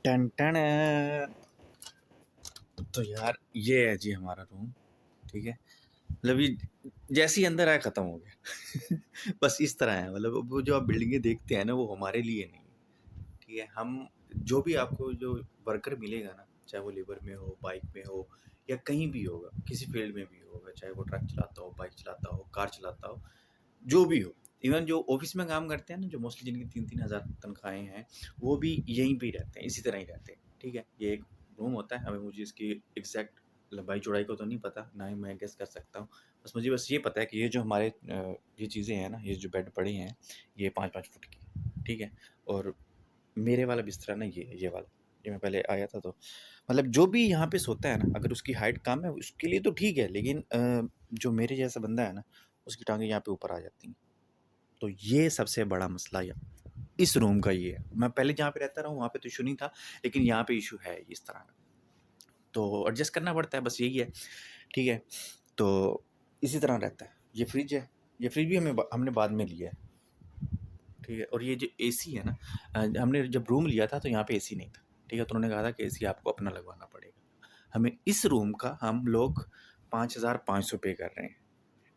Ton ton. तो यार ये है जी हमारा रूम। ठीक है, मतलब ये जैसे ही अंदर आया ख़त्म हो गया। बस इस तरह है, मतलब वो जो आप बिल्डिंगें देखते हैं ना, वो हमारे लिए नहीं है। ठीक है, हम जो भी आपको जो वर्कर मिलेगा ना, चाहे वो लेबर में हो, बाइक में हो, या कहीं भी होगा, किसी फील्ड में भी होगा, चाहे वो ट्रक चलाता हो, बाइक चलाता हो, कार चलाता हो, जो भी हो। इवन जो ऑफिस में काम करते हैं ना, जो मोस्टली जिनकी 3-3 हज़ार तनख्वाहें हैं, वो भी यहीं पे ही रहते हैं, इसी तरह ही रहते हैं। ठीक है, ये एक रूम होता है। हमें मुझे इसकी एग्जैक्ट लंबाई चौड़ाई को तो नहीं पता, ना ही मैं गेस कर सकता हूँ। बस ये पता है कि ये जो हमारे ये चीज़ें हैं ना, ये जो बेड पड़े हैं, ये 5-5 फुट की है। ठीक है, और मेरे वाला बिस्तरा ना ये वाला, ये मैं पहले आया था तो मतलब जो भी यहाँ पे सोता है ना, अगर उसकी हाइट कम है उसके लिए तो ठीक है, लेकिन जो मेरे जैसा बंदा है ना, उसकी टांगें यहाँ पे ऊपर आ जाती हैं। तो ये सबसे बड़ा मसला या इस रूम का ये है। मैं पहले जहाँ पे रहता रहा हूँ वहाँ पे तो इशू नहीं था, लेकिन यहाँ पे इशू है इस तरह का। तो एडजस्ट करना पड़ता है, बस यही है। ठीक है, तो इसी तरह रहता है। ये फ्रिज है, ये फ्रिज भी हमने बाद में लिया है। ठीक है, और ये जो एसी है ना, हमने जब रूम लिया था तो यहाँ पे एसी नहीं था। ठीक है, तो उन्होंने कहा था कि एसी आपको अपना लगवाना पड़ेगा। हमें इस रूम का हम लोग 5,500 पे कर रहे हैं।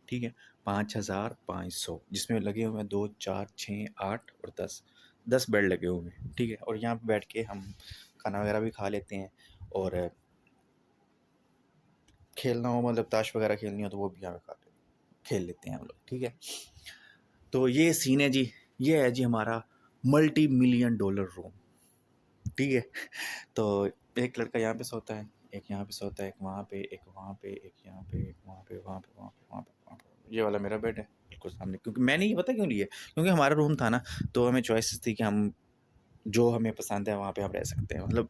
ठीक है, 5,500, जिसमें लगे हुए हैं 2, 4, 6, 8 और 10 बेड लगे हुए हैं। ठीक है, और यहाँ पे बैठ के हम खाना वगैरह भी खा लेते हैं, और खेलना हो, मतलब ताश वगैरह खेलनी हो तो वो भी यहाँ पे खेल लेते हैं हम लोग। ठीक है, तो ये सीन है जी। ये है जी हमारा मल्टी मिलियन डॉलर रूम। ठीक है, तो एक लड़का यहाँ पे सोता है, एक यहाँ पे सोता है, एक वहाँ पे, एक वहाँ पे, एक यहाँ पे, एक वहाँ पे, वहाँ पे, वहाँ पे, वहाँ पे, वहाँ पे। ये वाला मेरा बेड है बिल्कुल सामने, क्योंकि मैंने ये पता क्यों लिया, क्योंकि हमारा रूम था ना, तो हमें चॉइस थी कि हम जो हमें पसंद है वहाँ पे हम रह सकते हैं, मतलब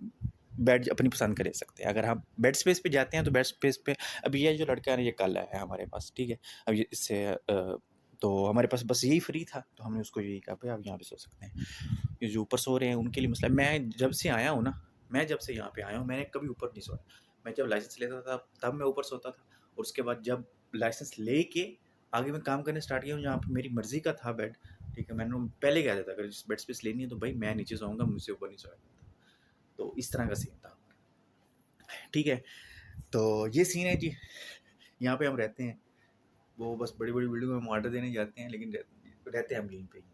बेड अपनी पसंद का ले सकते हैं। अगर हम बेड स्पेस पे जाते हैं तो बेड स्पेस पे, अब ये जो लड़का है ना, ये कल है हमारे पास। ठीक है, अब ये इससे तो हमारे पास बस यही फ्री था, तो हमने उसको यही कहा भाई आप यहाँ पे सो सकते हैं। ये जो ऊपर सो रहे हैं उनके लिए मसला है। मैं जब से यहाँ पे आया हूँ, मैंने कभी ऊपर नहीं सोया। मैं जब लाइसेंस लेता था तब मैं ऊपर सोता था, और उसके बाद जब लाइसेंस लेके आगे मैं काम करने स्टार्ट किया हूँ, जहाँ पे मेरी मर्जी का था बेड। ठीक है, मैंने पहले कह दिया था अगर बेड स्पेस लेनी है तो भाई मैं नीचे सोऊंगा, मुझसे ऊपर नहीं सोया जाता। तो इस तरह का सीन था। ठीक है, तो ये सीन है जी। यहाँ पे हम रहते हैं, वो बस बड़ी बड़ी बिल्डिंगों में ऑर्डर देने जाते हैं, लेकिन रहते हैं हम यहीं पे ही।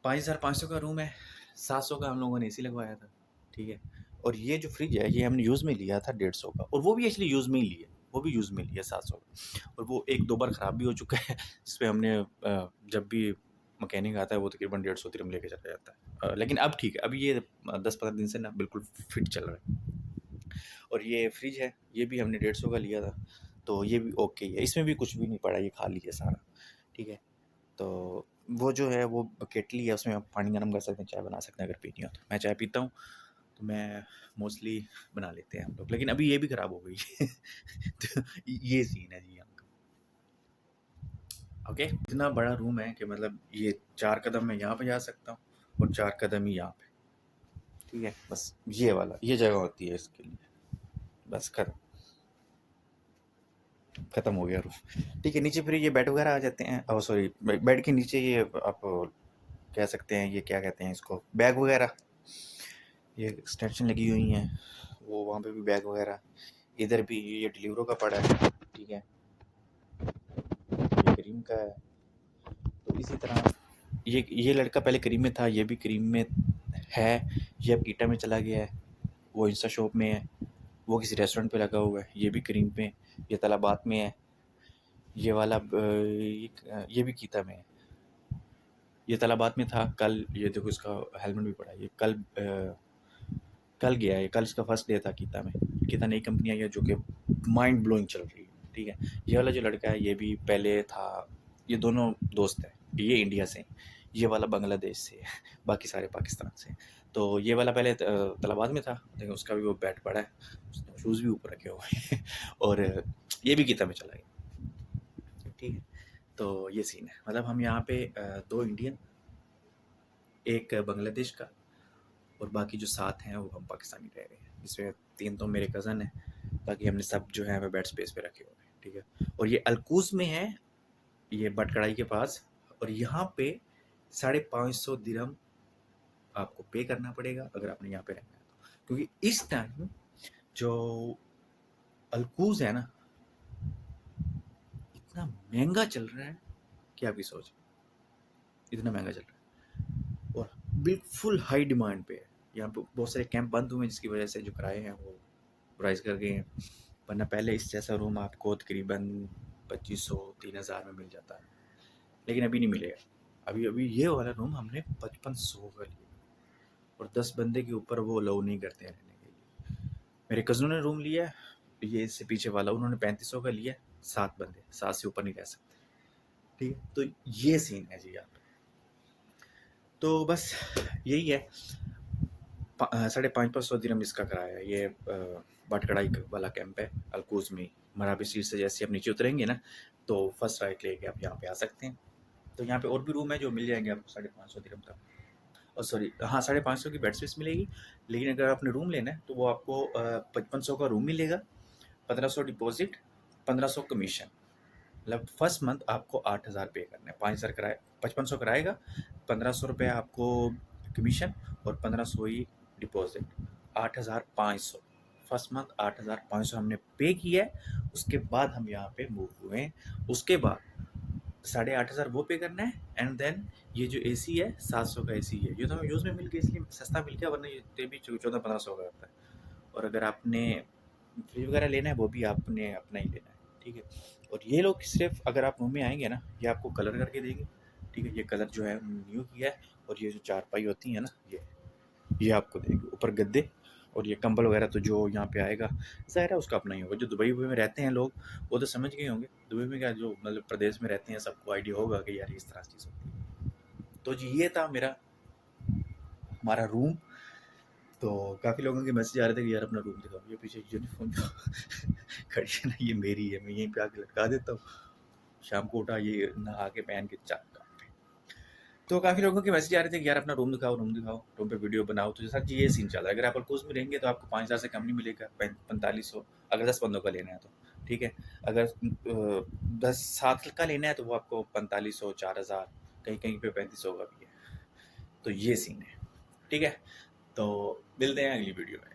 5,500 का रूम है, 700 का हम लोगों ने एसी लगवाया था। ठीक है, और ये जो फ्रिज है ये हमने यूज़ में लिया था 150 का, और वो भी एक्चुअली यूज़ में ही लिया, वो भी यूज़ में लिया 700 का, और वो 1-2 बार ख़राब भी हो चुका है। जिसपे हमने जब भी मैकेनिक आता है वो तकरीबन 150 दिरहम लेके चला जाता है। लेकिन अब ठीक है, अब ये 10-15 दिन से ना बिल्कुल फिट चल रहा है। और ये फ्रिज है, ये भी हमने 150 का लिया था, तो ये भी ओके है, इसमें भी कुछ भी नहीं पड़ा, ये खाली है सारा। ठीक है, तो वो जो है वो केटली है, उसमें आप पानी गर्म कर सकते हैं, चाय बना सकते हैं अगर पीनी हो तो। मैं चाय पीता हूँ, तो मैं मोस्टली बना लेते हैं हम लोग, लेकिन अभी ये भी ख़राब हो गई है। तो ये सीन है जी यहाँ का। ओके, इतना बड़ा रूम है कि मतलब ये 4 कदम मैं यहाँ पे जा सकता हूँ, और 4 कदम ही यहाँ पे। ठीक है, बस ये जगह होती है इसके लिए, बस खत्म हो गया रूम। ठीक है, नीचे फिर ये बेड वगैरह आ जाते हैं, ओह सॉरी, बेड के नीचे ये आप कह सकते हैं, ये क्या कहते हैं इसको, बैग वगैरह, ये एक्सटेंशन लगी हुई हैं, वो वहाँ पे भी बैग वगैरह। इधर भी ये डिलीवरों का पड़ा है। ठीक है, ये करीम का है। तो इसी तरह ये लड़का पहले करीम में था, ये भी करीम में है, ये अब कीटा में चला गया है, वो इंस्टा शॉप में है, वो किसी रेस्टोरेंट पे लगा हुआ है, ये भी करीम पे, ये तलाबात में है। ये वाला ये भी कीता में है, ये तलाबात में था। कल ये देखो इसका हेलमेट भी पड़ा है, ये कल गया है, कल इसका फर्स्ट डे था कीता में। कीता नई कंपनी आई है जो कि माइंड ब्लोइंग चल रही है। ठीक है, ये वाला जो लड़का है ये भी पहले था, ये दोनों दोस्त हैं, ये इंडिया से हैं, ये वाला बांग्लादेश से है, बाकी सारे पाकिस्तान से हैं। तो ये वाला पहले तलाबाद में था, लेकिन उसका भी वो बैट पड़ा है, उसने शूज़ भी ऊपर रखे हुए हैं। और ये भी कीता में चला गया। ठीक है, तो ये सीन है, मतलब हम यहाँ पे 2 इंडियन, एक बांग्लादेश का, और बाकी जो 7 हैं वो हम पाकिस्तानी रह रहे हैं, जिसमें 3 तो मेरे कज़न हैं, बाकी हमने सब जो है हमें बेड स्पेस पे रखे हुए हैं। ठीक है, और ये अलकूज में है, ये बटकड़ाई के पास, और यहाँ पे 550 दिरहम आपको पे करना पड़ेगा अगर आपने यहाँ पे रहना है तो। क्योंकि इस टाइम जो अलकूज है ना, इतना महंगा चल रहा है कि आपकी सोच, इतना महंगा चल रहा है और बिल्कुल हाई डिमांड पे है। यहाँ पे बहुत सारे कैंप बंद हुए हैं जिसकी वजह से जो किराए हैं वो राइज कर गए हैं, वरना पहले इस जैसा रूम आपको तकरीबन 2500-3000 में मिल जाता है, लेकिन अभी नहीं मिलेगा। अभी अभी ये वाला रूम हमने 5500 का लिया और 10 बंदे के ऊपर वो अलाउ नहीं करते हैं रहने के लिए। मेरे कज़नों ने रूम लिया है, ये इससे पीछे वाला, उन्होंने 3500 का लिया, 7 बंदे, 7 से ऊपर नहीं रह सकते, ठीक है। तो ये सीन है जी यहाँ पे। तो बस यही है, 550 दिरहम इसका किराया है। ये बटकड़ाई वाला कैंप है अलकूज में, मराबी स्ट्रीट से जैसे आप नीचे उतरेंगे ना तो फर्स्ट राइट लेके आप यहाँ पे आ सकते हैं। तो यहाँ पे और भी रूम है जो मिल जाएंगे आपको 550 दिरहम तक, और सॉरी हाँ 550 की बेड स्पेस मिलेगी। लेकिन अगर आपने रूम लेना है तो वो आपको 5500 का रूम मिलेगा, 1500 डिपॉजिट, 1500 कमीशन, मतलब फर्स्ट मंथ आपको 8000 पे करना है। 5000 कराए, 5500 कराएगा, 1500 रुपये आपको कमीशन और 1500 ही डिपॉजिट, 8500 फर्स्ट मंथ 8500 हमने पे किया है। उसके बाद हम यहाँ पे मूव हुए हैं, उसके बाद 8500 वो पे करना है एंड देन ये जो एसी है 700 का एसी है, ये तो हमें यूज़ में मिल गया इसलिए सस्ता मिल गया, वरना ये भी 14-1500 का होता है। और अगर आपने फ्रिज वगैरह लेना है वो भी आपने अपना ही लेना है, ठीक है। और ये लोग सिर्फ अगर आप रूम में आएंगे ना, ये आपको कलर करके देंगे, ठीक है। ये कलर जो है न्यू किया है, और ये जो चारपाई होती है ना, ये आपको देंगे, ऊपर गद्दे और ये कंबल वगैरह तो जो यहाँ पे आएगा ज़ाहिर है उसका अपना ही होगा। जो दुबई में रहते हैं लोग वो तो समझ गए होंगे, दुबई में क्या जो मतलब प्रदेश में रहते हैं सबको आइडिया होगा कि यार इस तरह चीज़ होती है। तो जी ये था मेरा हमारा रूम। तो काफ़ी लोगों के मैसेज आ रहे थे कि यार अपना रूम दिखाओ, ये पीछे यूनिफॉर्म खड़ी है ना, ये मेरी है, मैं यहीं पे आके लटका देता हूँ, शाम को उठा ये नहा के पहन के चाक काम पे। तो काफ़ी लोगों के मैसेज आ रहे थे कि यार अपना रूम दिखाओ, रूम दिखाओ, रूम पे वीडियो बनाओ। तो सर जी ये सीन चल रहा है, अगर आप अलकोज में रहेंगे तो आपको 5000 से कम नहीं मिलेगा, 4500 अगर 10 बंदों का लेना है तो, ठीक है। अगर 10-7 का लेना है तो वो आपको 4500, 4000, कहीं कहीं पे 3500 का भी है। तो ये सीन है, ठीक है। तो मिलते हैं अगली वीडियो में।